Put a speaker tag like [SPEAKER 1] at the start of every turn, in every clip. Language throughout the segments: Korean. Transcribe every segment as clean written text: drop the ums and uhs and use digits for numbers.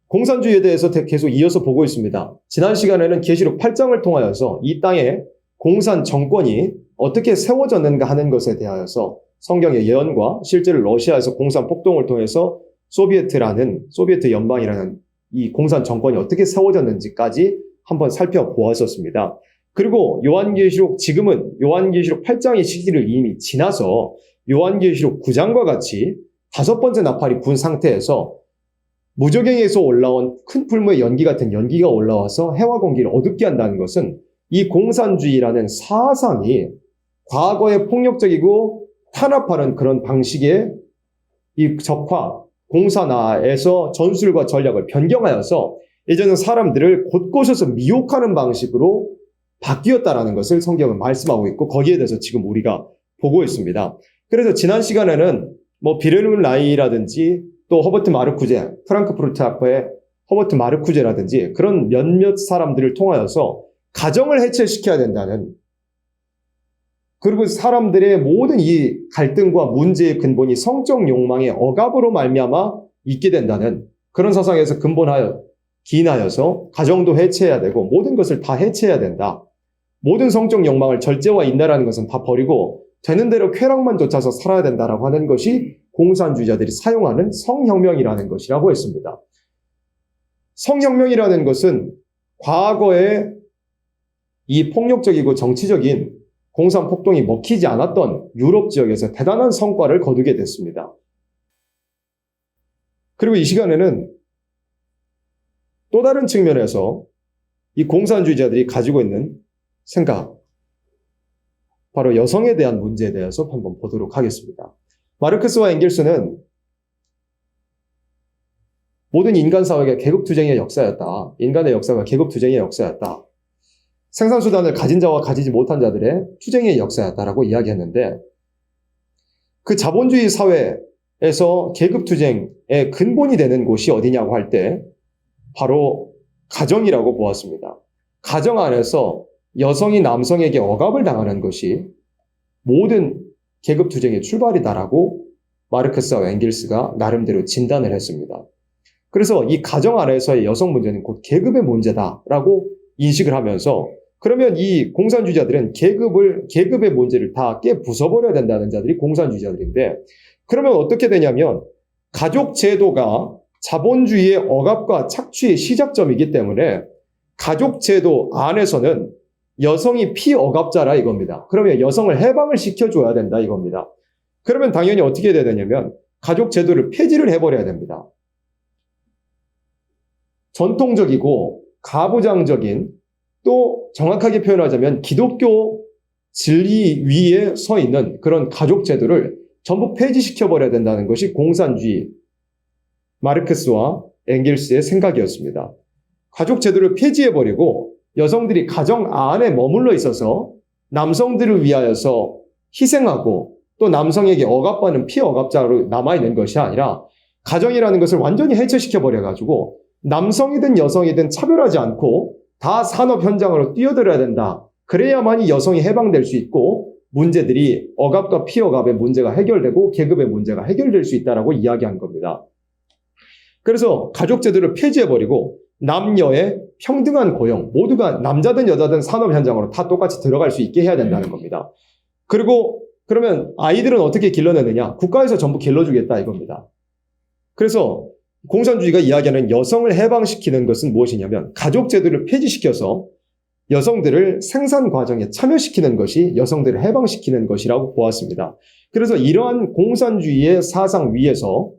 [SPEAKER 1] 공산주의에 대해서 계속 이어서 보고 있습니다. 지난 시간에는 계시록 8장을 통하여서 이 땅에 공산 정권이 어떻게 세워졌는가 하는 것에 대하여서 성경의 예언과 실제로 러시아에서 공산 폭동을 통해서 소비에트 연방이라는 이 공산 정권이 어떻게 세워졌는지까지 한번 살펴보았었습니다. 그리고 지금은 요한계시록 8장의 시기를 이미 지나서 요한계시록 9장과 같이 5번째 나팔이 분 상태에서 무저갱에서 올라온 큰 풀무의 연기 같은 연기가 올라와서 해와 공기를 어둡게 한다는 것은 이 공산주의라는 사상이 과거에 폭력적이고 탄압하는 그런 방식의 이 적화, 공산화에서 전술과 전략을 변경하여서 이제는 사람들을 곳곳에서 미혹하는 방식으로 바뀌었다라는 것을 성경은 말씀하고 있고 거기에 대해서 지금 우리가 보고 있습니다. 그래서 지난 시간에는 비르누 라이라든지 또 허버트 마르쿠제, 프랑크푸르트 학파의 허버트 마르쿠제라든지 그런 몇몇 사람들을 통하여서 가정을 해체시켜야 된다는, 그리고 사람들의 모든 이 갈등과 문제의 근본이 성적 욕망의 억압으로 말미암아 있게 된다는 그런 사상에서 기인하여서 가정도 해체해야 되고 모든 것을 다 해체해야 된다. 모든 성적 욕망을 절제화인다라는 것은 다 버리고 되는 대로 쾌락만 쫓아서 살아야 된다라고 하는 것이 공산주의자들이 사용하는 성혁명이라는 것이라고 했습니다. 성혁명이라는 것은 과거에 이 폭력적이고 정치적인 공산 폭동이 먹히지 않았던 유럽 지역에서 대단한 성과를 거두게 됐습니다. 그리고 이 시간에는 또 다른 측면에서 이 공산주의자들이 가지고 있는 생각, 바로 여성에 대한 문제에 대해서 한번 보도록 하겠습니다. 마르크스와 엥겔스는 모든 인간 사회가 계급투쟁의 역사였다. 인간의 역사가 계급투쟁의 역사였다. 생산수단을 가진 자와 가지지 못한 자들의 투쟁의 역사였다라고 이야기했는데, 그 자본주의 사회에서 계급투쟁의 근본이 되는 곳이 어디냐고 할 때 바로 가정이라고 보았습니다. 가정 안에서 여성이 남성에게 억압을 당하는 것이 모든 계급투쟁의 출발이다라고 마르크스와 엥겔스가 나름대로 진단을 했습니다. 그래서 이 가정 안에서의 여성 문제는 곧 계급의 문제다라고 인식을 하면서, 그러면 이 공산주의자들은 계급의 문제를 다 부숴버려야 된다는 자들이 공산주의자들인데, 그러면 어떻게 되냐면 가족 제도가 자본주의의 억압과 착취의 시작점이기 때문에 가족 제도 안에서는 여성이 피억압자라 이겁니다. 그러면 여성을 해방을 시켜줘야 된다 이겁니다. 그러면 당연히 어떻게 돼야 되냐면 가족 제도를 폐지를 해버려야 됩니다. 전통적이고 가부장적인, 또 정확하게 표현하자면 기독교 진리 위에 서 있는 그런 가족 제도를 전부 폐지시켜버려야 된다는 것이 공산주의 마르크스와 엥겔스의 생각이었습니다. 가족 제도를 폐지해버리고 여성들이 가정 안에 머물러 있어서 남성들을 위하여서 희생하고 또 남성에게 억압받는 피억압자로 남아있는 것이 아니라 가정이라는 것을 완전히 해체시켜버려가지고 남성이든 여성이든 차별하지 않고 다 산업 현장으로 뛰어들어야 된다. 그래야만이 여성이 해방될 수 있고 문제들이 억압과 피억압의 문제가 해결되고 계급의 문제가 해결될 수 있다라고 이야기한 겁니다. 그래서 가족 제도를 폐지해버리고 남녀의 평등한 고용, 모두가 남자든 여자든 산업 현장으로 다 똑같이 들어갈 수 있게 해야 된다는 겁니다. 그리고 그러면 아이들은 어떻게 길러내느냐? 국가에서 전부 길러주겠다 이겁니다. 그래서 공산주의가 이야기하는 여성을 해방시키는 것은 무엇이냐면 가족 제도를 폐지시켜서 여성들을 생산 과정에 참여시키는 것이 여성들을 해방시키는 것이라고 보았습니다. 그래서 이러한 공산주의의 사상 위에서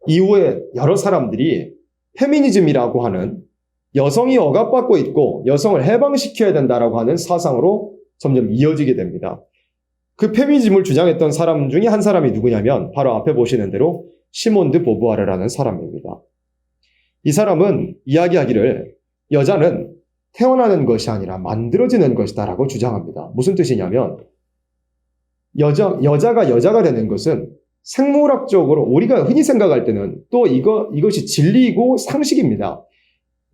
[SPEAKER 1] 이후에 여러 사람들이 페미니즘이라고 하는 여성이 억압받고 있고 여성을 해방시켜야 된다라고 하는 사상으로 점점 이어지게 됩니다. 그 페미니즘을 주장했던 사람 중에 한 사람이 누구냐면 바로 앞에 보시는 대로 시몬 드 보부아르라는 사람입니다. 이 사람은 이야기하기를 여자는 태어나는 것이 아니라 만들어지는 것이다라고 주장합니다. 무슨 뜻이냐면 여자가 여자가 되는 것은 생물학적으로 우리가 흔히 생각할 때는 또 이것이 진리이고 상식입니다.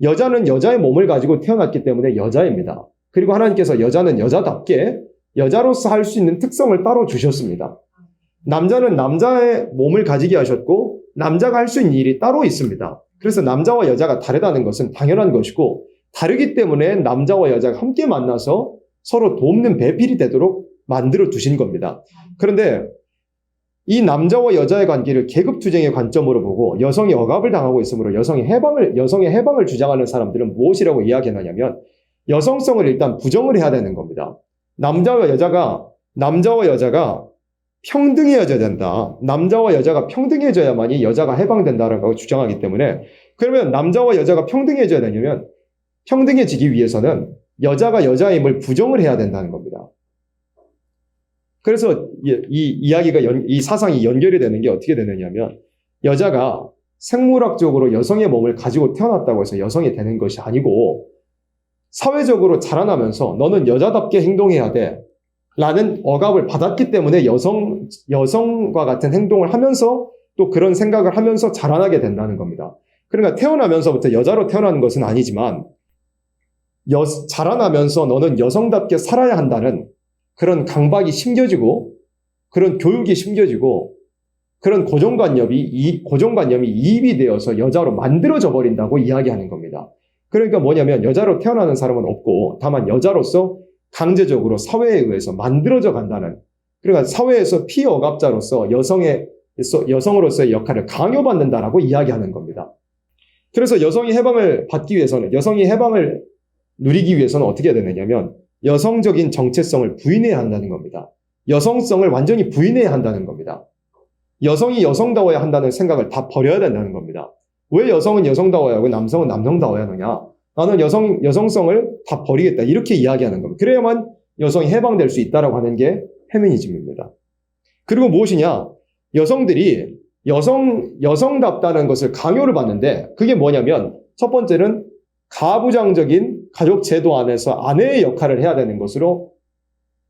[SPEAKER 1] 여자는 여자의 몸을 가지고 태어났기 때문에 여자입니다. 그리고 하나님께서 여자는 여자답게 여자로서 할 수 있는 특성을 따로 주셨습니다. 남자는 남자의 몸을 가지게 하셨고 남자가 할 수 있는 일이 따로 있습니다. 그래서 남자와 여자가 다르다는 것은 당연한 것이고 다르기 때문에 남자와 여자가 함께 만나서 서로 돕는 배필이 되도록 만들어 두신 겁니다. 그런데 이 남자와 여자의 관계를 계급투쟁의 관점으로 보고 여성이 억압을 당하고 있으므로 여성의 해방을 주장하는 사람들은 무엇이라고 이야기하냐면 여성성을 일단 부정을 해야 되는 겁니다. 남자와 여자가 평등해져야 된다. 남자와 여자가 평등해져야만이 여자가 해방된다는 걸 주장하기 때문에 그러면 남자와 여자가 평등해져야 되냐면 평등해지기 위해서는 여자가 여자의 힘을 부정을 해야 된다는 겁니다. 그래서 이 사상이 연결이 되는 게 어떻게 되느냐면 여자가 생물학적으로 여성의 몸을 가지고 태어났다고 해서 여성이 되는 것이 아니고 사회적으로 자라나면서 너는 여자답게 행동해야 돼. 라는 억압을 받았기 때문에 여성과 같은 행동을 하면서 또 그런 생각을 하면서 자라나게 된다는 겁니다. 그러니까 태어나면서부터 여자로 태어나는 것은 아니지만 자라나면서 너는 여성답게 살아야 한다는 그런 강박이 심겨지고 그런 교육이 심겨지고 그런 고정관념이 이입이 되어서 여자로 만들어져 버린다고 이야기하는 겁니다. 그러니까 뭐냐면 여자로 태어나는 사람은 없고 다만 여자로서 강제적으로 사회에 의해서 만들어져 간다는 그러니까 사회에서 피억압자로서 여성으로서의 역할을 강요받는다라고 이야기하는 겁니다. 그래서 여성이 해방을 누리기 위해서는 어떻게 해야 되느냐면 여성적인 정체성을 부인해야 한다는 겁니다. 여성성을 완전히 부인해야 한다는 겁니다. 여성이 여성다워야 한다는 생각을 다 버려야 된다는 겁니다. 왜 여성은 여성다워야 하고 남성은 남성다워야 하느냐? 나는 여성성을 다 버리겠다. 이렇게 이야기하는 겁니다. 그래야만 여성이 해방될 수 있다라고 하는 게 페미니즘입니다. 그리고 무엇이냐? 여성들이 여성답다는 것을 강요를 받는데 그게 뭐냐면 첫 번째는 가부장적인 가족 제도 안에서 아내의 역할을 해야 되는 것으로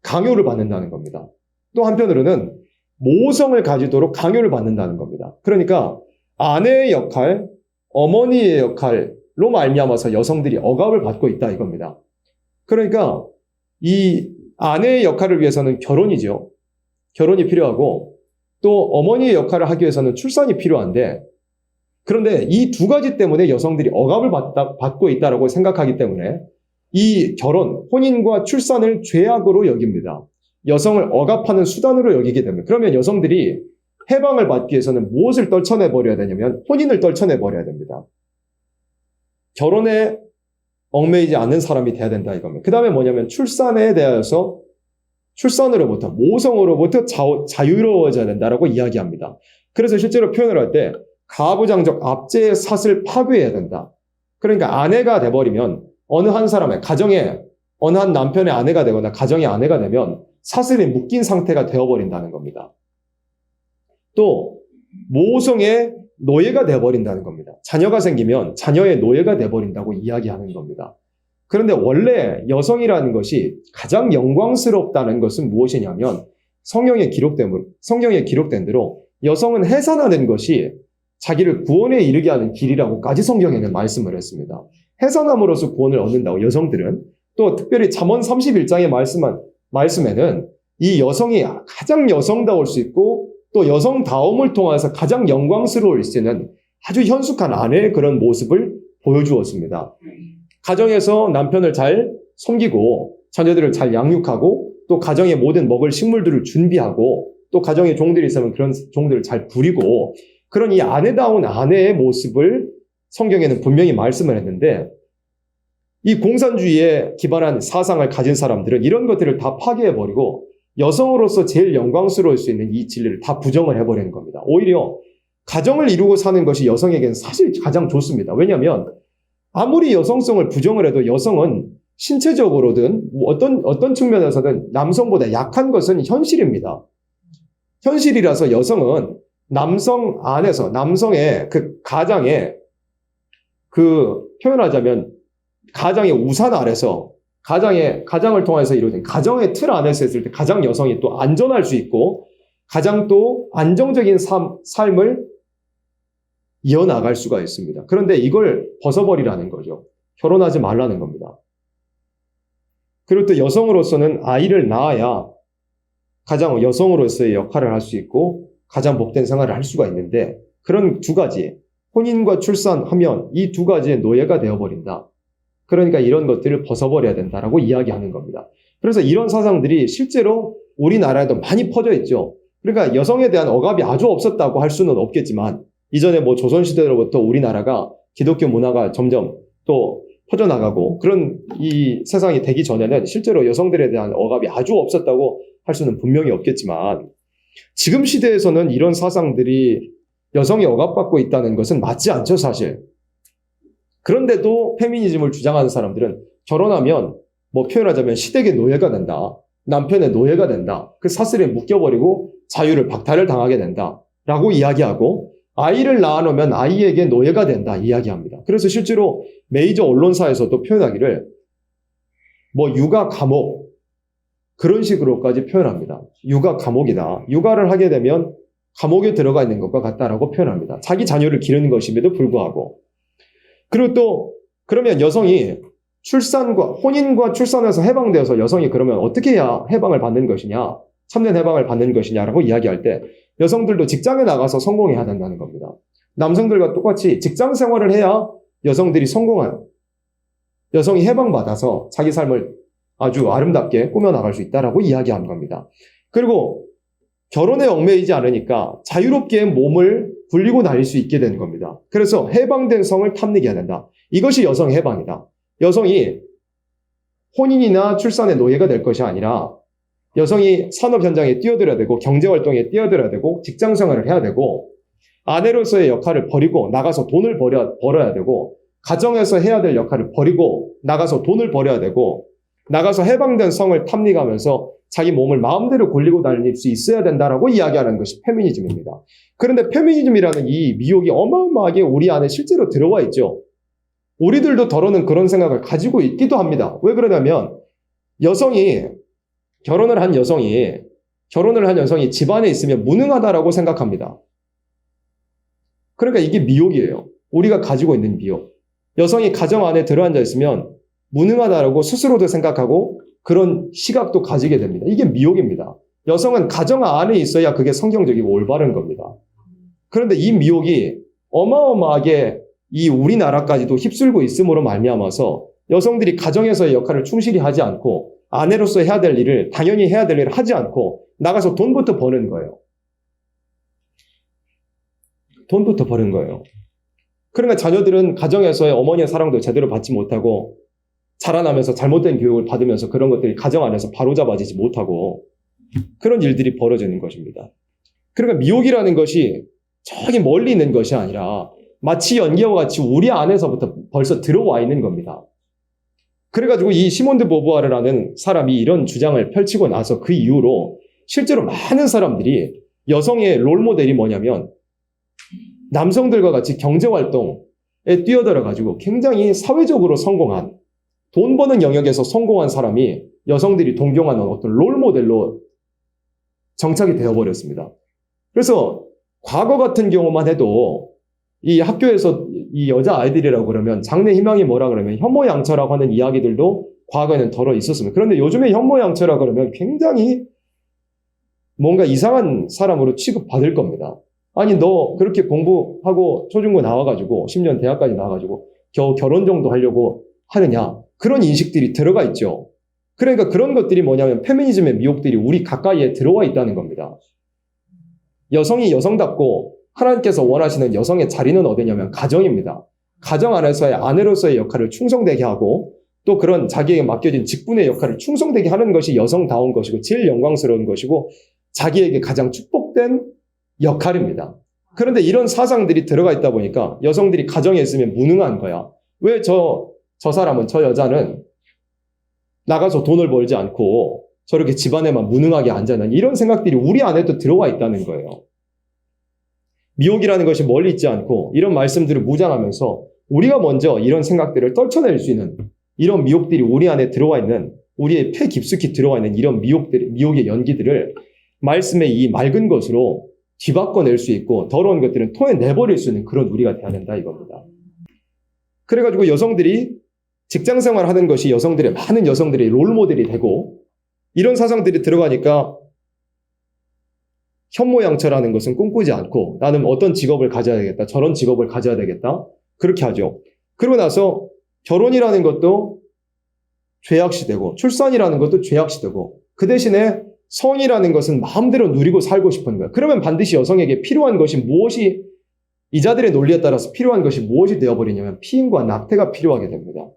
[SPEAKER 1] 강요를 받는다는 겁니다. 또 한편으로는 모성을 가지도록 강요를 받는다는 겁니다. 그러니까 아내의 역할, 어머니의 역할로 말미암아서 여성들이 억압을 받고 있다 이겁니다. 그러니까 이 아내의 역할을 위해서는 결혼이죠. 결혼이 필요하고 또 어머니의 역할을 하기 위해서는 출산이 필요한데 그런데 이 두 가지 때문에 여성들이 억압을 받고 있다고 생각하기 때문에 이 혼인과 출산을 죄악으로 여깁니다. 여성을 억압하는 수단으로 여기게 됩니다. 그러면 여성들이 해방을 받기 위해서는 무엇을 떨쳐내버려야 되냐면 혼인을 떨쳐내버려야 됩니다. 결혼에 얽매이지 않는 사람이 돼야 된다 이겁니다. 그 다음에 뭐냐면 출산에 대해서 출산으로부터 모성으로부터 자유로워져야 된다라고 이야기합니다. 그래서 실제로 표현을 할 때 가부장적 압제의 삿을 파괴해야 된다. 그러니까 아내가 돼버리면 어느 한 사람의 가정에 어느 한 남편의 아내가 되거나 가정의 아내가 되면 사슬이 묶인 상태가 되어버린다는 겁니다. 또 모성의 노예가 되어버린다는 겁니다. 자녀가 생기면 자녀의 노예가 되어버린다고 이야기하는 겁니다. 그런데 원래 여성이라는 것이 가장 영광스럽다는 것은 무엇이냐면 성경에 기록된 대로 여성은 해산하는 것이 자기를 구원에 이르게 하는 길이라고까지 성경에는 말씀을 했습니다. 해산함으로써 구원을 얻는다고 여성들은 또 특별히 잠언 31장의 말씀에는 이 여성이 가장 여성다울 수 있고 또 여성다움을 통해서 가장 영광스러울 수 있는 아주 현숙한 아내의 그런 모습을 보여주었습니다. 가정에서 남편을 잘 섬기고 자녀들을 잘 양육하고 또 가정에 모든 먹을 식물들을 준비하고 또 가정에 종들이 있으면 그런 종들을 잘 부리고 그런 이 아내다운 아내의 모습을 성경에는 분명히 말씀을 했는데 이 공산주의에 기반한 사상을 가진 사람들은 이런 것들을 다 파괴해버리고 여성으로서 제일 영광스러울 수 있는 이 진리를 다 부정을 해버리는 겁니다. 오히려 가정을 이루고 사는 것이 여성에게는 사실 가장 좋습니다. 왜냐하면 아무리 여성성을 부정을 해도 여성은 신체적으로든 어떤 측면에서든 남성보다 약한 것은 현실입니다. 현실이라서 여성은 남성 안에서 남성의 그 가장의 표현하자면 가장의 우산 아래서 가장을 통해서 이루어진 가정의 틀 안에서 했을 때 가장 여성이 또 안전할 수 있고 가장 또 안정적인 삶을 이어나갈 수가 있습니다. 그런데 이걸 벗어버리라는 거죠. 결혼하지 말라는 겁니다. 그리고 또 여성으로서는 아이를 낳아야 가장 여성으로서의 역할을 할 수 있고 가장 복된 생활을 할 수가 있는데 그런 두 가지, 혼인과 출산하면 이 두 가지의 노예가 되어버린다. 그러니까 이런 것들을 벗어버려야 된다라고 이야기하는 겁니다. 그래서 이런 사상들이 실제로 우리나라에도 많이 퍼져 있죠. 그러니까 여성에 대한 억압이 아주 없었다고 할 수는 없겠지만 이전에 뭐 조선시대로부터 우리나라가 기독교 문화가 점점 또 퍼져나가고 그런 이 세상이 되기 전에는 실제로 여성들에 대한 억압이 아주 없었다고 할 수는 분명히 없겠지만 지금 시대에서는 이런 사상들이 여성이 억압받고 있다는 것은 맞지 않죠, 사실. 그런데도 페미니즘을 주장하는 사람들은 결혼하면 뭐 표현하자면 시댁의 노예가 된다. 남편의 노예가 된다. 그 사슬에 묶여버리고 자유를 박탈을 당하게 된다. 라고 이야기하고 아이를 낳아놓으면 아이에게 노예가 된다. 이야기합니다. 그래서 실제로 메이저 언론사에서도 표현하기를 뭐 육아 감옥 그런 식으로까지 표현합니다. 육아 감옥이다. 육아를 하게 되면 감옥에 들어가 있는 것과 같다라고 표현합니다. 자기 자녀를 기르는 것임에도 불구하고. 그리고 또 그러면 여성이 혼인과 출산에서 해방되어서 여성이 그러면 어떻게 해야 해방을 받는 것이냐, 참된 해방을 받는 것이냐라고 이야기할 때 여성들도 직장에 나가서 성공해야 된다는 겁니다. 남성들과 똑같이 직장 생활을 해야 여성들이 여성이 해방받아서 자기 삶을 아주 아름답게 꾸며나갈 수 있다라고 이야기하는 겁니다. 그리고 결혼에 얽매이지 않으니까 자유롭게 몸을 굴리고 다닐 수 있게 되는 겁니다. 그래서 해방된 성을 탐내게 해야 된다. 이것이 여성 해방이다. 여성이 혼인이나 출산의 노예가 될 것이 아니라 여성이 산업 현장에 뛰어들어야 되고 경제활동에 뛰어들어야 되고 직장생활을 해야 되고 아내로서의 역할을 버리고 나가서 돈을 벌어야 되고 가정에서 해야 될 역할을 버리고 나가서 돈을 벌어야 되고 나가서 해방된 성을 탐닉하면서 자기 몸을 마음대로 굴리고 다닐 수 있어야 된다라고 이야기하는 것이 페미니즘입니다. 그런데 페미니즘이라는 이 미혹이 어마어마하게 우리 안에 실제로 들어와 있죠. 우리들도 더러는 그런 생각을 가지고 있기도 합니다. 왜 그러냐면 결혼을 한 여성이 집안에 있으면 무능하다라고 생각합니다. 그러니까 이게 미혹이에요. 우리가 가지고 있는 미혹. 여성이 가정 안에 들어앉아 있으면 무능하다라고 스스로도 생각하고 그런 시각도 가지게 됩니다. 이게 미혹입니다. 여성은 가정 안에 있어야 그게 성경적이고 올바른 겁니다. 그런데 이 미혹이 어마어마하게 이 우리나라까지도 휩쓸고 있음으로 말미암아서 여성들이 가정에서의 역할을 충실히 하지 않고 아내로서 당연히 해야 될 일을 하지 않고 나가서 돈부터 버는 거예요. 돈부터 버는 거예요. 그러니까 자녀들은 가정에서의 어머니의 사랑도 제대로 받지 못하고 자라나면서 잘못된 교육을 받으면서 그런 것들이 가정 안에서 바로잡아지지 못하고 그런 일들이 벌어지는 것입니다. 그러니까 미혹이라는 것이 저기 멀리 있는 것이 아니라 마치 연기와 같이 우리 안에서부터 벌써 들어와 있는 겁니다. 그래가지고 이 시몬 드 보부아르라는 사람이 이런 주장을 펼치고 나서 그 이후로 실제로 많은 사람들이 여성의 롤모델이 뭐냐면 남성들과 같이 경제활동에 뛰어들어가지고 굉장히 사회적으로 성공한 돈 버는 영역에서 성공한 사람이 여성들이 동경하는 어떤 롤모델로 정착이 되어버렸습니다. 그래서 과거 같은 경우만 해도 이 학교에서 이 여자아이들이라고 그러면 장래 희망이 뭐라 그러면 현모양처라고 하는 이야기들도 과거에는 덜어 있었습니다. 그런데 요즘에 현모양처라 그러면 굉장히 뭔가 이상한 사람으로 취급받을 겁니다. 아니 너 그렇게 공부하고 초중고 나와가지고 10년 대학까지 나와가지고 겨우 결혼 정도 하려고 하느냐 그런 인식들이 들어가 있죠. 그러니까 그런 것들이 뭐냐면 페미니즘의 미혹들이 우리 가까이에 들어와 있다는 겁니다. 여성이 여성답고 하나님께서 원하시는 여성의 자리는 어디냐면 가정입니다. 가정 안에서의 아내로서의 역할을 충성되게 하고 또 그런 자기에게 맡겨진 직분의 역할을 충성되게 하는 것이 여성다운 것이고 제일 영광스러운 것이고 자기에게 가장 축복된 역할입니다. 그런데 이런 사상들이 들어가 있다 보니까 여성들이 가정에 있으면 무능한 거야. 왜 저 여자는 나가서 돈을 벌지 않고 저렇게 집안에만 무능하게 앉아있는 이런 생각들이 우리 안에도 들어와 있다는 거예요. 미혹이라는 것이 멀리 있지 않고 이런 말씀들을 무장하면서 우리가 먼저 이런 생각들을 떨쳐낼 수 있는 이런 미혹들이 우리 안에 들어와 있는 우리의 폐 깊숙이 들어와 있는 이런 미혹의 연기들을 말씀의 이 맑은 것으로 뒤바꿔낼 수 있고 더러운 것들은 토해내버릴 수 있는 그런 우리가 돼야 된다 이겁니다. 그래가지고 여성들이 직장생활 하는 것이 많은 여성들의 롤모델이 되고 이런 사상들이 들어가니까 현모양처라는 것은 꿈꾸지 않고 나는 어떤 직업을 가져야 되겠다. 저런 직업을 가져야 되겠다. 그렇게 하죠. 그러고 나서 결혼이라는 것도 죄악시되고 출산이라는 것도 죄악시되고 그 대신에 성이라는 것은 마음대로 누리고 살고 싶은 거예요. 그러면 반드시 여성에게 필요한 것이 무엇이 이자들의 논리에 따라서 필요한 것이 무엇이 되어버리냐면 피임과 낙태가 필요하게 됩니다.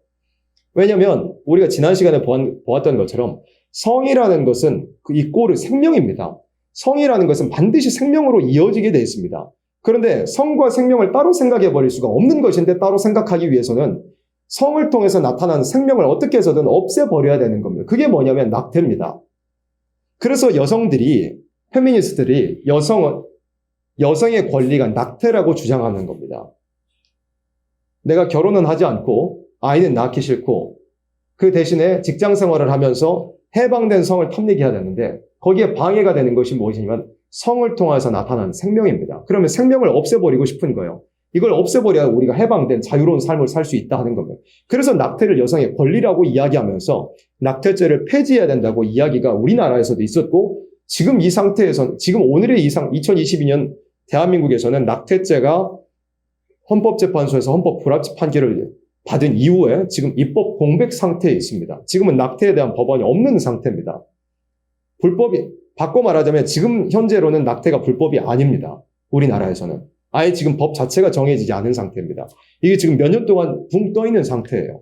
[SPEAKER 1] 왜냐하면 우리가 지난 시간에 보았던 것처럼 성이라는 것은 이 꼴은 생명입니다. 성이라는 것은 반드시 생명으로 이어지게 되어 있습니다. 그런데 성과 생명을 따로 생각해 버릴 수가 없는 것인데 따로 생각하기 위해서는 성을 통해서 나타나는 생명을 어떻게 해서든 없애버려야 되는 겁니다. 그게 뭐냐면 낙태입니다. 그래서 여성들이, 페미니스트들이 여성의 권리가 낙태라고 주장하는 겁니다. 내가 결혼은 하지 않고 아이는 낳기 싫고 그 대신에 직장 생활을 하면서 해방된 성을 탐닉해야 되는데 거기에 방해가 되는 것이 무엇이냐면 성을 통해서 나타나는 생명입니다. 그러면 생명을 없애버리고 싶은 거예요. 이걸 없애버려야 우리가 해방된 자유로운 삶을 살 수 있다 하는 겁니다. 그래서 낙태를 여성의 권리라고 이야기하면서 낙태죄를 폐지해야 된다고 이야기가 우리나라에서도 있었고 지금 이 상태에서 지금 오늘의 2022년 대한민국에서는 낙태죄가 헌법재판소에서 헌법 불합치 판결을 받은 이후에 지금 입법 공백 상태에 있습니다. 지금은 낙태에 대한 법안이 없는 상태입니다. 바꿔 말하자면 지금 현재로는 낙태가 불법이 아닙니다. 우리나라에서는. 아예 지금 법 자체가 정해지지 않은 상태입니다. 이게 지금 몇 년 동안 붕 떠 있는 상태예요.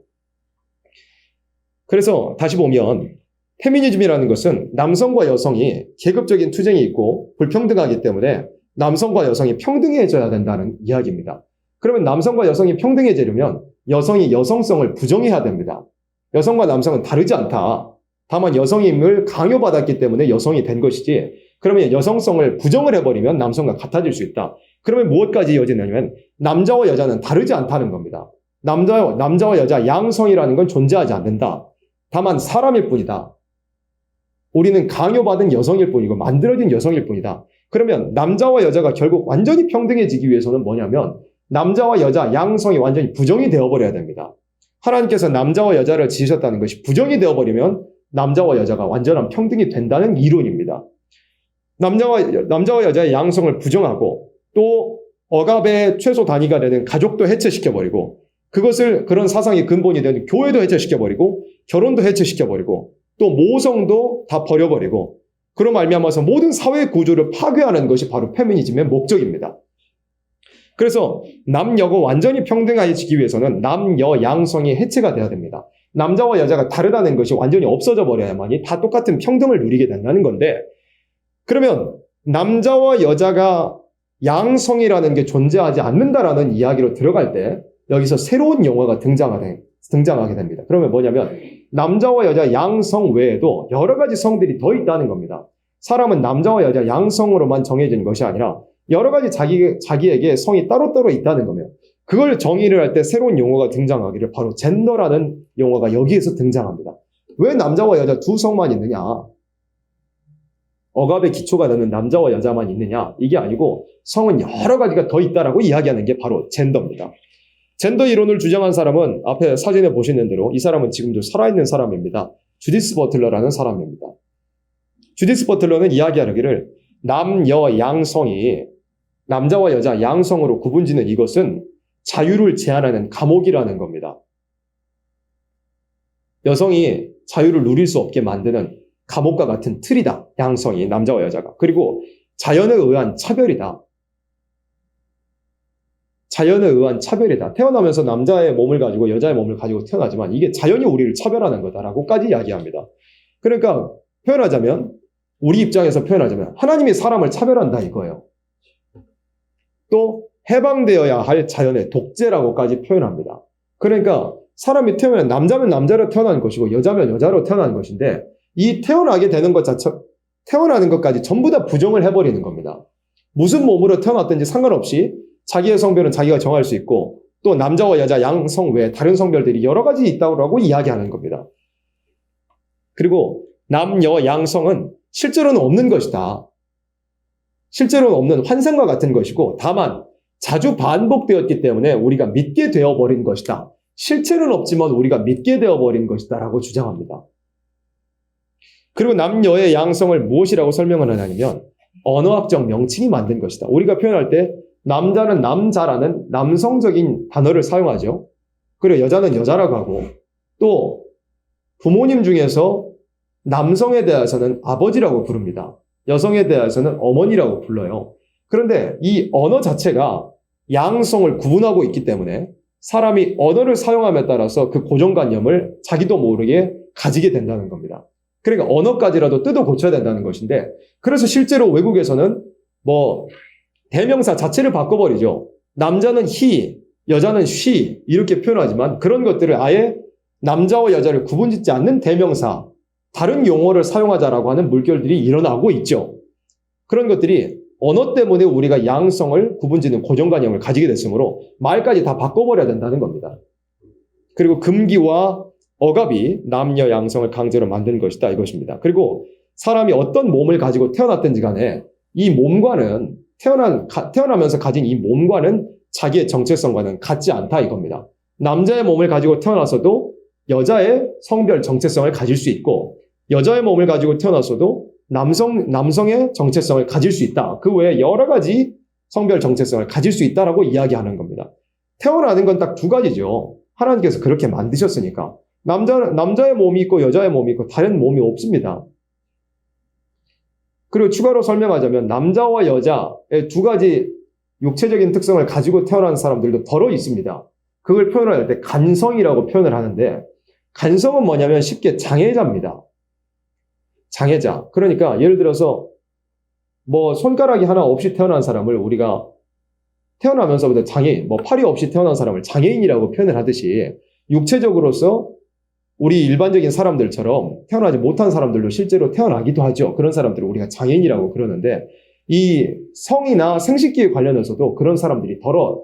[SPEAKER 1] 그래서 다시 보면 페미니즘이라는 것은 남성과 여성이 계급적인 투쟁이 있고 불평등하기 때문에 남성과 여성이 평등해져야 된다는 이야기입니다. 그러면 남성과 여성이 평등해지려면 여성이 여성성을 부정해야 됩니다. 여성과 남성은 다르지 않다. 다만 여성임을 강요받았기 때문에 여성이 된 것이지 그러면 여성성을 부정을 해버리면 남성과 같아질 수 있다. 그러면 무엇까지 이어지냐면 남자와 여자는 다르지 않다는 겁니다. 남자와 여자 양성이라는 건 존재하지 않는다. 다만 사람일 뿐이다. 우리는 강요받은 여성일 뿐이고 만들어진 여성일 뿐이다. 그러면 남자와 여자가 결국 완전히 평등해지기 위해서는 뭐냐면 남자와 여자 양성이 완전히 부정이 되어버려야 됩니다. 하나님께서 남자와 여자를 지으셨다는 것이 부정이 되어버리면 남자와 여자가 완전한 평등이 된다는 이론입니다. 남자와 여자의 양성을 부정하고 또 억압의 최소 단위가 되는 가족도 해체시켜버리고 그런 사상의 근본이 되는 교회도 해체시켜버리고 결혼도 해체시켜버리고 또 모성도 다 버려버리고 그로 말미암아서 모든 사회 구조를 파괴하는 것이 바로 페미니즘의 목적입니다. 그래서 남녀가 완전히 평등해지기 위해서는 남녀 양성이 해체가 돼야 됩니다. 남자와 여자가 다르다는 것이 완전히 없어져 버려야만이 다 똑같은 평등을 누리게 된다는 건데 그러면 남자와 여자가 양성이라는 게 존재하지 않는다라는 이야기로 들어갈 때 여기서 새로운 용어가 등장하게 됩니다. 그러면 뭐냐면 남자와 여자 양성 외에도 여러 가지 성들이 더 있다는 겁니다. 사람은 남자와 여자 양성으로만 정해진 것이 아니라 여러 가지 자기에게 성이 따로따로 있다는 거며 그걸 정의를 할 때 새로운 용어가 등장하기를 바로 젠더라는 용어가 여기에서 등장합니다. 왜 남자와 여자 두 성만 있느냐? 억압의 기초가 되는 남자와 여자만 있느냐? 이게 아니고 성은 여러 가지가 더 있다라고 이야기하는 게 바로 젠더입니다. 젠더 이론을 주장한 사람은 앞에 사진에 보시는 대로 이 사람은 지금도 살아있는 사람입니다. 주디스 버틀러라는 사람입니다. 주디스 버틀러는 이야기하기를 남여 양성이 남자와 여자 양성으로 구분짓는 이것은 자유를 제한하는 감옥이라는 겁니다. 여성이 자유를 누릴 수 없게 만드는 감옥과 같은 틀이다. 양성이 남자와 여자가. 그리고 자연에 의한 차별이다. 자연에 의한 차별이다. 태어나면서 남자의 몸을 가지고 여자의 몸을 가지고 태어나지만 이게 자연이 우리를 차별하는 거다라고까지 이야기합니다. 그러니까 우리 입장에서 표현하자면 하나님이 사람을 차별한다 이거예요. 또 해방되어야 할 자연의 독재라고까지 표현합니다. 그러니까 사람이 태어나면 남자면 남자로 태어나는 것이고 여자면 여자로 태어나는 것인데 이 태어나게 되는 것 자체, 태어나는 것까지 전부 다 부정을 해버리는 겁니다. 무슨 몸으로 태어났든지 상관없이 자기의 성별은 자기가 정할 수 있고 또 남자와 여자 양성 외에 다른 성별들이 여러 가지 있다고 이야기하는 겁니다. 그리고 남녀 양성은 실제로는 없는 것이다. 실제로는 없는 환상과 같은 것이고 다만 자주 반복되었기 때문에 우리가 믿게 되어버린 것이다. 실체는 없지만 우리가 믿게 되어버린 것이다 라고 주장합니다. 그리고 남녀의 양성을 무엇이라고 설명을 하냐면 언어학적 명칭이 만든 것이다. 우리가 표현할 때 남자는 남자라는 남성적인 단어를 사용하죠. 그리고 여자는 여자라고 하고, 또 부모님 중에서 남성에 대해서는 아버지라고 부릅니다. 여성에 대해서는 어머니라고 불러요. 그런데 이 언어 자체가 양성을 구분하고 있기 때문에 사람이 언어를 사용함에 따라서 그 고정관념을 자기도 모르게 가지게 된다는 겁니다. 그러니까 언어까지라도 뜯어 고쳐야 된다는 것인데, 그래서 실제로 외국에서는 대명사 자체를 바꿔버리죠. 남자는 he, 여자는 she 이렇게 표현하지만 그런 것들을 아예 남자와 여자를 구분짓지 않는 대명사, 다른 용어를 사용하자라고 하는 물결들이 일어나고 있죠. 그런 것들이 언어 때문에 우리가 양성을 구분짓는 고정관념을 가지게 됐으므로 말까지 다 바꿔버려야 된다는 겁니다. 그리고 금기와 억압이 남녀 양성을 강제로 만드는 것이다 이것입니다. 그리고 사람이 어떤 몸을 가지고 태어났든지 간에 이 몸과는 태어나면서 가진 이 몸과는 자기의 정체성과는 같지 않다 이겁니다. 남자의 몸을 가지고 태어나서도 여자의 성별 정체성을 가질 수 있고, 여자의 몸을 가지고 태어나서도 남성의 정체성을 가질 수 있다. 그 외에 여러 가지 성별 정체성을 가질 수 있다라고 이야기하는 겁니다. 태어나는 건 딱 두 가지죠. 하나님께서 그렇게 만드셨으니까. 남자의 몸이 있고 여자의 몸이 있고 다른 몸이 없습니다. 그리고 추가로 설명하자면 남자와 여자의 두 가지 육체적인 특성을 가지고 태어난 사람들도 더러 있습니다. 그걸 표현할 때 간성이라고 표현을 하는데, 간성은 뭐냐면 쉽게 장애자입니다. 장애자. 그러니까 예를 들어서 손가락이 하나 없이 태어난 사람을 우리가 태어나면서부터 팔이 없이 태어난 사람을 장애인이라고 표현을 하듯이, 육체적으로서 우리 일반적인 사람들처럼 태어나지 못한 사람들도 실제로 태어나기도 하죠. 그런 사람들을 우리가 장애인이라고 그러는데, 이 성이나 생식기에 관련해서도 그런 사람들이 더러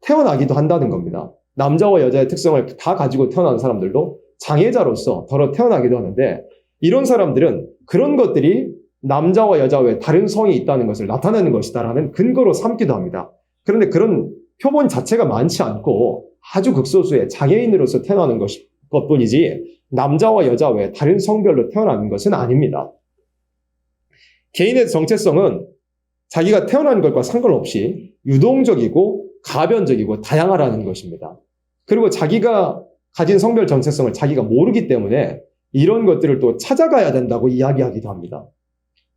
[SPEAKER 1] 태어나기도 한다는 겁니다. 남자와 여자의 특성을 다 가지고 태어난 사람들도 장애자로서 더러 태어나기도 하는데, 이런 사람들은 그런 것들이 남자와 여자 외에 다른 성이 있다는 것을 나타내는 것이다라는 근거로 삼기도 합니다. 그런데 그런 표본 자체가 많지 않고 아주 극소수의 장애인으로서 태어나는 것뿐이지 남자와 여자 외에 다른 성별로 태어나는 것은 아닙니다. 개인의 정체성은 자기가 태어난 것과 상관없이 유동적이고 가변적이고 다양하다는 것입니다. 그리고 자기가 가진 성별 정체성을 자기가 모르기 때문에 이런 것들을 또 찾아가야 된다고 이야기하기도 합니다.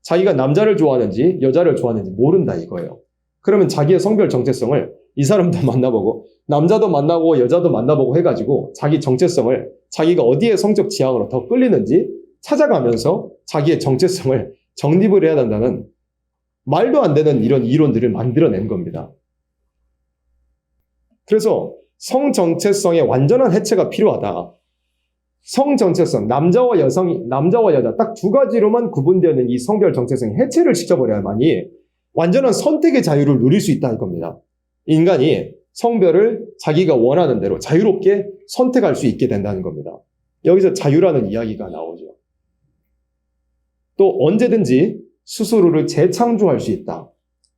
[SPEAKER 1] 자기가 남자를 좋아하는지 여자를 좋아하는지 모른다 이거예요. 그러면 자기의 성별 정체성을 이 사람도 만나보고 남자도 만나고 여자도 만나보고 해가지고 자기 정체성을 자기가 어디에 성적 지향으로 더 끌리는지 찾아가면서 자기의 정체성을 정립을 해야 된다는 말도 안 되는 이런 이론들을 만들어낸 겁니다. 그래서 성 정체성의 완전한 해체가 필요하다. 성 정체성, 남자와 여자 딱 두 가지로만 구분되어 있는 이 성별 정체성의 해체를 시켜버려야만이 완전한 선택의 자유를 누릴 수 있다 이겁니다. 인간이 성별을 자기가 원하는 대로 자유롭게 선택할 수 있게 된다는 겁니다. 여기서 자유라는 이야기가 나오죠. 또 언제든지 스스로를 재창조할 수 있다.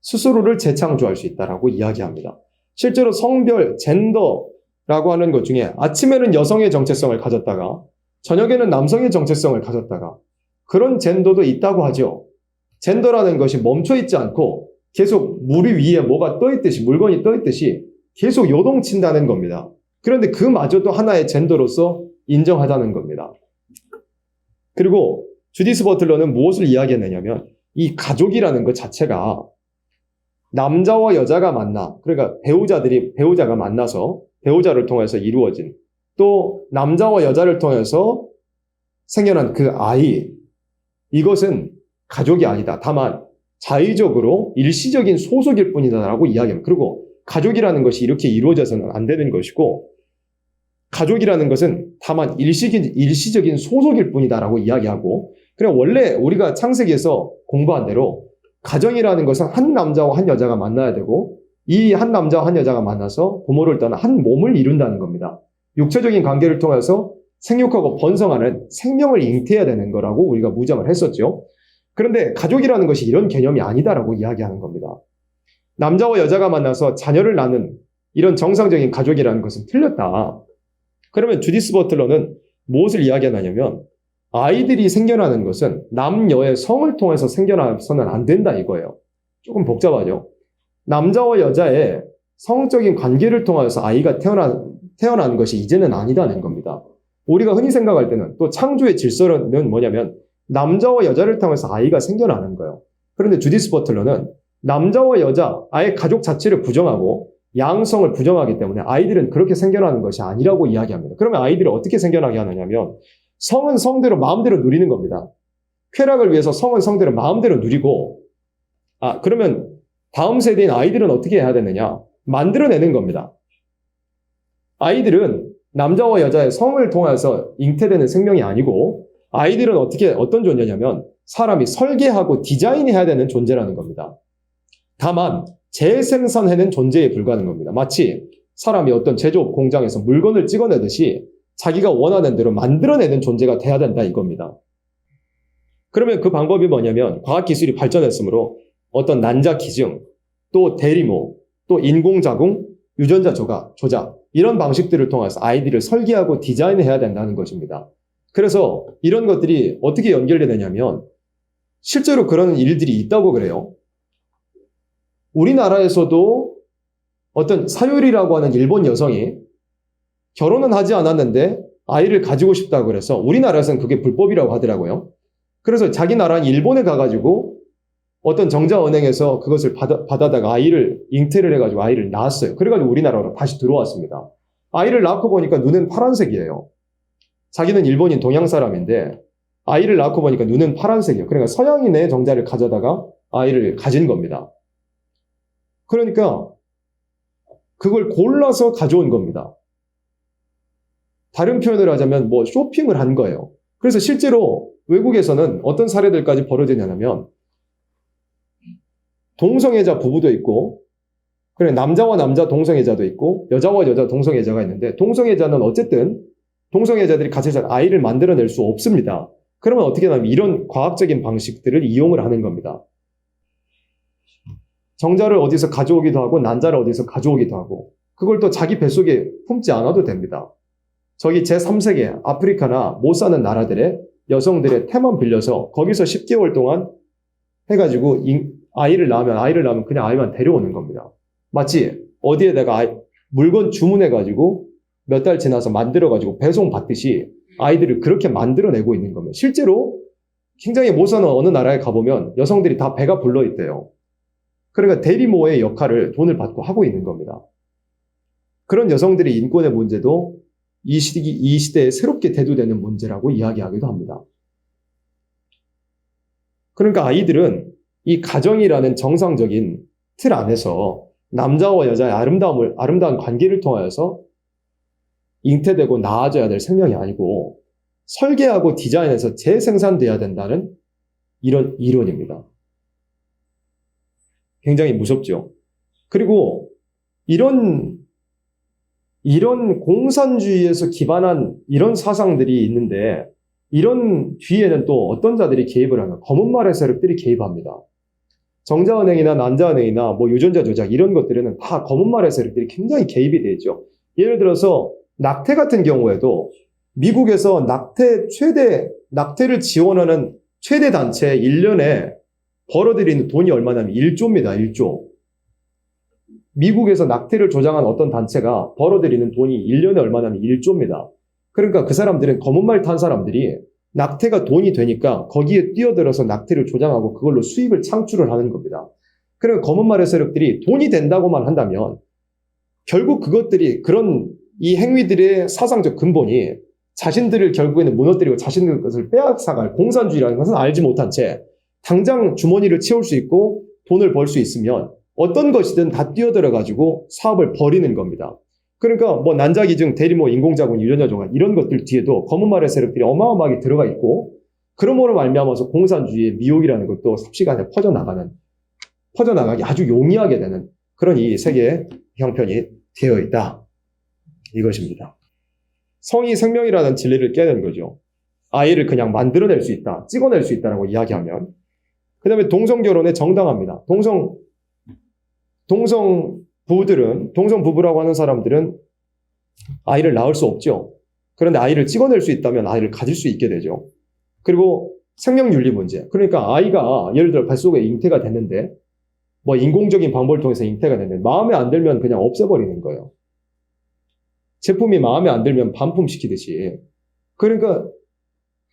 [SPEAKER 1] 스스로를 재창조할 수 있다라고 이야기합니다. 실제로 성별, 젠더라고 하는 것 중에 아침에는 여성의 정체성을 가졌다가 저녁에는 남성의 정체성을 가졌다가 그런 젠더도 있다고 하죠. 젠더라는 것이 멈춰있지 않고 계속 물 위에 뭐가 떠있듯이, 물건이 떠있듯이 계속 요동친다는 겁니다. 그런데 그마저도 하나의 젠더로서 인정하자는 겁니다. 그리고 주디스 버틀러는 무엇을 이야기했느냐면 이 가족이라는 것 자체가 남자와 여자가 만나, 그러니까 배우자가 만나서 배우자를 통해서 이루어진, 또 남자와 여자를 통해서 생겨난 그 아이, 이것은 가족이 아니다. 다만 자의적으로 일시적인 소속일 뿐이다라고 이야기합니다. 그리고 가족이라는 것이 이렇게 이루어져서는 안 되는 것이고, 가족이라는 것은 다만 일시적인 소속일 뿐이다라고 이야기하고, 그냥 원래 우리가 창세기에서 공부한 대로 가정이라는 것은 한 남자와 한 여자가 만나야 되고, 이 한 남자와 한 여자가 만나서 부모를 떠나 한 몸을 이룬다는 겁니다. 육체적인 관계를 통해서 생육하고 번성하는 생명을 잉태해야 되는 거라고 우리가 무장을 했었죠. 그런데 가족이라는 것이 이런 개념이 아니다라고 이야기하는 겁니다. 남자와 여자가 만나서 자녀를 낳는 이런 정상적인 가족이라는 것은 틀렸다. 그러면 주디스 버틀러는 무엇을 이야기하냐면 아이들이 생겨나는 것은 남녀의 성을 통해서 생겨나서는 안 된다 이거예요. 조금 복잡하죠. 남자와 여자의 성적인 관계를 통해서 아이가 태어난 것이 이제는 아니다는 겁니다. 우리가 흔히 생각할 때는 또 창조의 질서는 뭐냐면 남자와 여자를 통해서 아이가 생겨나는 거예요. 그런데 주디스 버틀러는 남자와 여자, 아예 가족 자체를 부정하고 양성을 부정하기 때문에 아이들은 그렇게 생겨나는 것이 아니라고 이야기합니다. 그러면 아이들을 어떻게 생겨나게 하느냐면 성은 성대로 마음대로 누리는 겁니다. 쾌락을 위해서 성은 성대로 마음대로 누리고 그러면 다음 세대인 아이들은 어떻게 해야 되느냐? 만들어내는 겁니다. 아이들은 남자와 여자의 성을 통해서 잉태되는 생명이 아니고 아이들은 어떤 존재냐면 사람이 설계하고 디자인해야 되는 존재라는 겁니다. 다만 재생산해낸 존재에 불과한 겁니다. 마치 사람이 어떤 제조업 공장에서 물건을 찍어내듯이 자기가 원하는 대로 만들어내는 존재가 돼야 된다 이겁니다. 그러면 그 방법이 뭐냐면 과학기술이 발전했으므로 어떤 난자 기증, 또 대리모, 또 인공자궁, 유전자 조작 이런 방식들을 통해서 아이들을 설계하고 디자인해야 된다는 것입니다. 그래서 이런 것들이 어떻게 연결되느냐면 실제로 그런 일들이 있다고 그래요. 우리나라에서도 어떤 사유리라고 하는 일본 여성이 결혼은 하지 않았는데 아이를 가지고 싶다고 그래서 우리나라에서는 그게 불법이라고 하더라고요. 그래서 자기 나라인 일본에 가가지고 어떤 정자은행에서 그것을 받아다가 아이를 잉태를 해가지고 아이를 낳았어요. 그래가지고 우리나라로 다시 들어왔습니다. 아이를 낳고 보니까 눈은 파란색이에요. 자기는 일본인 동양 사람인데 아이를 낳고 보니까 눈은 파란색이에요. 그러니까 서양인의 정자를 가져다가 아이를 가진 겁니다. 그러니까 그걸 골라서 가져온 겁니다. 다른 표현을 하자면 쇼핑을 한 거예요. 그래서 실제로 외국에서는 어떤 사례들까지 벌어지냐면 동성애자 부부도 있고 그래 남자와 남자 동성애자도 있고 여자와 여자 동성애자가 있는데 동성애자는 어쨌든 동성애자들이 같이 아이를 만들어낼 수 없습니다. 그러면 어떻게 하냐면 이런 과학적인 방식들을 이용을 하는 겁니다. 정자를 어디서 가져오기도 하고 난자를 어디서 가져오기도 하고 그걸 또 자기 뱃속에 품지 않아도 됩니다. 저기 제3세계 아프리카나 못 사는 나라들의 여성들의 태만 빌려서 거기서 10개월 동안 해가지고 아이를 낳으면 그냥 아이만 데려오는 겁니다. 마치 어디에다가 물건 주문해가지고 몇 달 지나서 만들어가지고 배송받듯이 아이들을 그렇게 만들어내고 있는 겁니다. 실제로 굉장히 못 사는 어느 나라에 가보면 여성들이 다 배가 불러있대요. 그러니까 대리모의 역할을 돈을 받고 하고 있는 겁니다. 그런 여성들의 인권의 문제도 이 시대에 새롭게 대두되는 문제라고 이야기하기도 합니다. 그러니까 아이들은 이 가정이라는 정상적인 틀 안에서 남자와 여자의 아름다운 관계를 통하여서 잉태되고 나아져야 될 생명이 아니고 설계하고 디자인해서 재생산돼야 된다는 이런 이론입니다. 굉장히 무섭죠. 그리고 이런 공산주의에서 기반한 이런 사상들이 있는데 이런 뒤에는 또 어떤 자들이 개입을 하면 검은 말의 세력들이 개입합니다. 정자은행이나 난자은행이나 유전자 조작 이런 것들에는 다 검은 말의 세력들이 굉장히 개입이 되죠. 예를 들어서 낙태 같은 경우에도 미국에서 낙태를 지원하는 최대 단체 1년에 벌어들이는 돈이 얼마냐면 1조입니다. 1조. 미국에서 낙태를 조장한 어떤 단체가 벌어들이는 돈이 1년에 얼마냐면 1조입니다. 그러니까 그 사람들은 검은 말 탄 사람들이 낙태가 돈이 되니까 거기에 뛰어들어서 낙태를 조장하고 그걸로 수입을 창출을 하는 겁니다. 그러니까 검은 말의 세력들이 돈이 된다고만 한다면 결국 그것들이 이 행위들의 사상적 근본이 자신들을 결국에는 무너뜨리고 자신들 것을 빼앗아갈 공산주의라는 것은 알지 못한 채 당장 주머니를 채울 수 있고 돈을 벌 수 있으면 어떤 것이든 다 뛰어들어가지고 사업을 벌이는 겁니다. 그러니까 난자기증, 대리모, 인공자궁, 유전자 조작 이런 것들 뒤에도 검은 말의 세력들이 어마어마하게 들어가 있고 그러므로 말미암아서 공산주의의 미혹이라는 것도 삽시간에 퍼져나가기 아주 용이하게 되는 그런 이 세계의 형편이 되어 있다. 이것입니다. 성이 생명이라는 진리를 깨는 거죠. 아이를 그냥 만들어낼 수 있다, 찍어낼 수 있다라고 이야기하면 그 다음에 동성결혼에 정당합니다. 동성부부라고 하는 사람들은 아이를 낳을 수 없죠. 그런데 아이를 찍어낼 수 있다면 아이를 가질 수 있게 되죠. 그리고 생명윤리 문제. 그러니까 아이가 예를 들어 뱃속에 잉태가 됐는데 뭐 인공적인 방법을 통해서 잉태가 됐는데 마음에 안 들면 그냥 없애버리는 거예요. 제품이 마음에 안 들면 반품시키듯이. 그러니까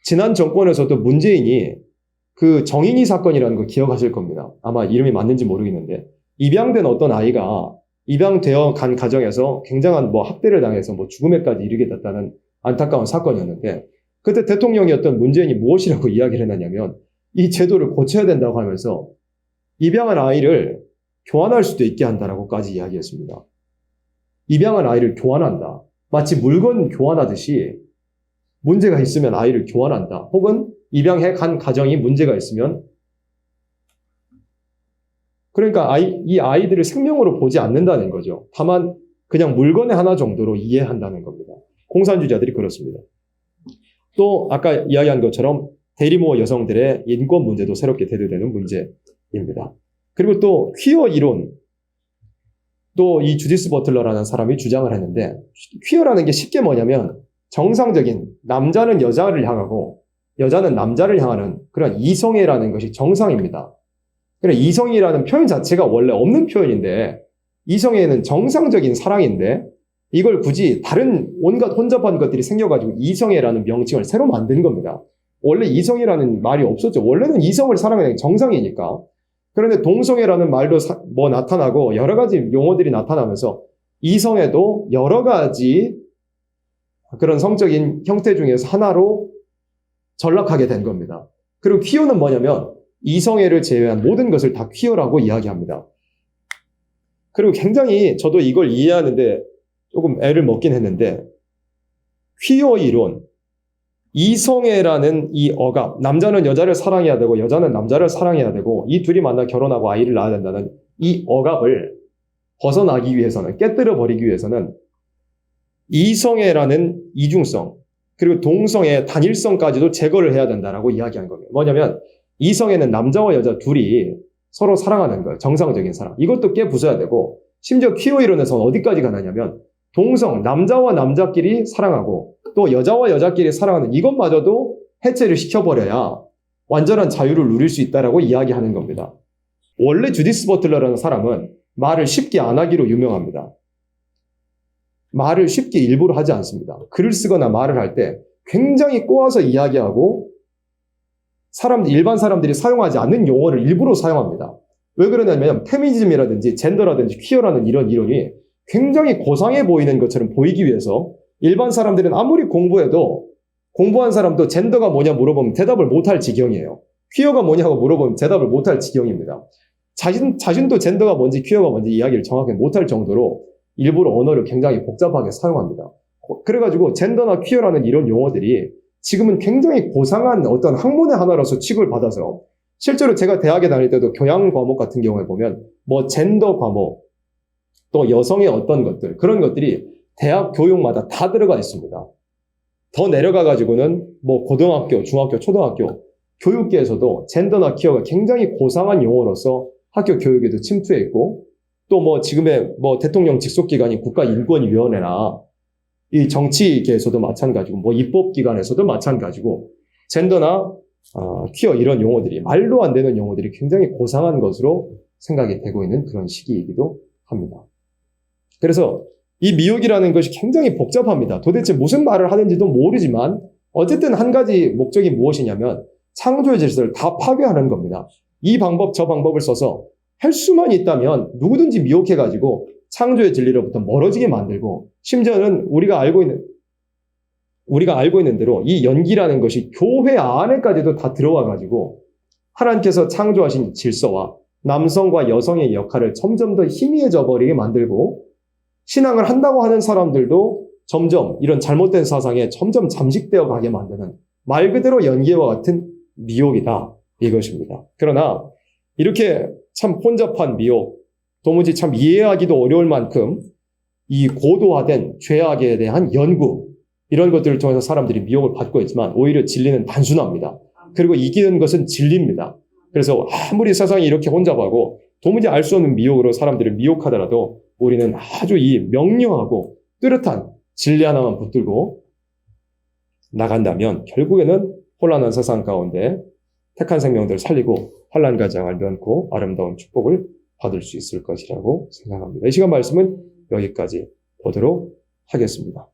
[SPEAKER 1] 지난 정권에서도 문재인이 그 정인이 사건이라는 거 기억하실 겁니다. 아마 이름이 맞는지 모르겠는데 입양된 어떤 아이가 입양되어 간 가정에서 굉장한 뭐 학대를 당해서 뭐 죽음에까지 이르게 됐다는 안타까운 사건이었는데 그때 대통령이었던 문재인이 무엇이라고 이야기를 해놨냐면 이 제도를 고쳐야 된다고 하면서 입양한 아이를 교환할 수도 있게 한다라고까지 이야기했습니다. 입양한 아이를 교환한다. 마치 물건 교환하듯이 문제가 있으면 아이를 교환한다. 혹은 입양해 간 가정이 문제가 있으면 그러니까 이 아이들을 생명으로 보지 않는다는 거죠. 다만 그냥 물건의 하나 정도로 이해한다는 겁니다. 공산주의자들이 그렇습니다. 또 아까 이야기한 것처럼 대리모 여성들의 인권 문제도 새롭게 대두되는 문제입니다. 그리고 또 퀴어 이론, 또 이 주디스 버틀러라는 사람이 주장을 했는데 퀴어라는 게 쉽게 뭐냐면 정상적인 남자는 여자를 향하고 여자는 남자를 향하는 그런 이성애라는 것이 정상입니다. 그러니까 이성이라는 표현 자체가 원래 없는 표현인데 이성애는 정상적인 사랑인데 이걸 굳이 다른 온갖 혼잡한 것들이 생겨가지고 이성애라는 명칭을 새로 만든 겁니다. 원래 이성애라는 말이 없었죠. 원래는 이성을 사랑하는 게 정상이니까. 그런데 동성애라는 말도 나타나고 여러 가지 용어들이 나타나면서 이성애도 여러 가지 그런 성적인 형태 중에서 하나로 전락하게 된 겁니다. 그리고 퀴어는 뭐냐면 이성애를 제외한 모든 것을 다 퀴어라고 이야기합니다. 그리고 굉장히 저도 이걸 이해하는데 조금 애를 먹긴 했는데 퀴어 이론, 이성애라는 이 억압, 남자는 여자를 사랑해야 되고 여자는 남자를 사랑해야 되고 이 둘이 만나 결혼하고 아이를 낳아야 된다는 이 억압을 벗어나기 위해서는, 깨뜨려 버리기 위해서는 이성애라는 이중성, 그리고 동성애 단일성까지도 제거를 해야 된다라고 이야기한 겁니다. 뭐냐면 이성애는 남자와 여자 둘이 서로 사랑하는 거예요. 정상적인 사랑. 이것도 깨부숴야 되고 심지어 퀴어 이론에서는 어디까지 가느냐면 동성, 남자와 남자끼리 사랑하고 또 여자와 여자끼리 사랑하는 이것마저도 해체를 시켜버려야 완전한 자유를 누릴 수 있다라고 이야기하는 겁니다. 원래 주디스 버틀러라는 사람은 말을 쉽게 안 하기로 유명합니다. 말을 쉽게 일부러 하지 않습니다. 글을 쓰거나 말을 할 때 굉장히 꼬아서 이야기하고 일반 사람들이 사용하지 않는 용어를 일부러 사용합니다. 왜 그러냐면 페미니즘이라든지 젠더라든지 퀴어라는 이런 이론이 굉장히 고상해 보이는 것처럼 보이기 위해서 일반 사람들은 아무리 공부해도 공부한 사람도 젠더가 뭐냐 물어보면 대답을 못할 지경이에요. 퀴어가 뭐냐고 물어보면 대답을 못할 지경입니다. 자신도 젠더가 뭔지 퀴어가 뭔지 이야기를 정확히 못할 정도로 일부러 언어를 굉장히 복잡하게 사용합니다. 그래가지고 젠더나 퀴어라는 이런 용어들이 지금은 굉장히 고상한 어떤 학문의 하나로서 취급을 받아서 실제로 제가 대학에 다닐 때도 교양 과목 같은 경우에 보면 뭐 젠더 과목 또 여성의 어떤 것들 그런 것들이 대학 교육마다 다 들어가 있습니다. 더 내려가가지고는 뭐 고등학교, 중학교, 초등학교 교육계에서도 젠더나 퀴어가 굉장히 고상한 용어로서 학교 교육에도 침투해 있고 또 뭐 지금의 뭐 대통령 직속기관인 국가인권위원회나 이 정치계에서도 마찬가지고 뭐 입법기관에서도 마찬가지고 젠더나 퀴어 이런 용어들이 말도 안 되는 용어들이 굉장히 고상한 것으로 생각이 되고 있는 그런 시기이기도 합니다. 그래서 이 미혹이라는 것이 굉장히 복잡합니다. 도대체 무슨 말을 하는지도 모르지만 어쨌든 한 가지 목적이 무엇이냐면 창조의 질서를 다 파괴하는 겁니다. 이 방법 저 방법을 써서 할 수만 있다면 누구든지 미혹해가지고 창조의 진리로부터 멀어지게 만들고 심지어는 우리가 알고 있는 대로 이 연기라는 것이 교회 안에까지도 다 들어와가지고 하나님께서 창조하신 질서와 남성과 여성의 역할을 점점 더 희미해져 버리게 만들고 신앙을 한다고 하는 사람들도 점점 이런 잘못된 사상에 점점 잠식되어 가게 만드는 말 그대로 연기와 같은 미혹이다 이것입니다. 그러나 이렇게 참 혼잡한 미혹, 도무지 참 이해하기도 어려울 만큼 이 고도화된 죄악에 대한 연구 이런 것들을 통해서 사람들이 미혹을 받고 있지만 오히려 진리는 단순합니다. 그리고 이기는 것은 진리입니다. 그래서 아무리 세상이 이렇게 혼잡하고 도무지 알 수 없는 미혹으로 사람들을 미혹하더라도 우리는 아주 이 명료하고 뚜렷한 진리 하나만 붙들고 나간다면 결국에는 혼란한 세상 가운데 택한 생명들을 살리고 환난 가장을 면코 아름다운 축복을 받을 수 있을 것이라고 생각합니다. 이 시간 말씀은 여기까지 보도록 하겠습니다.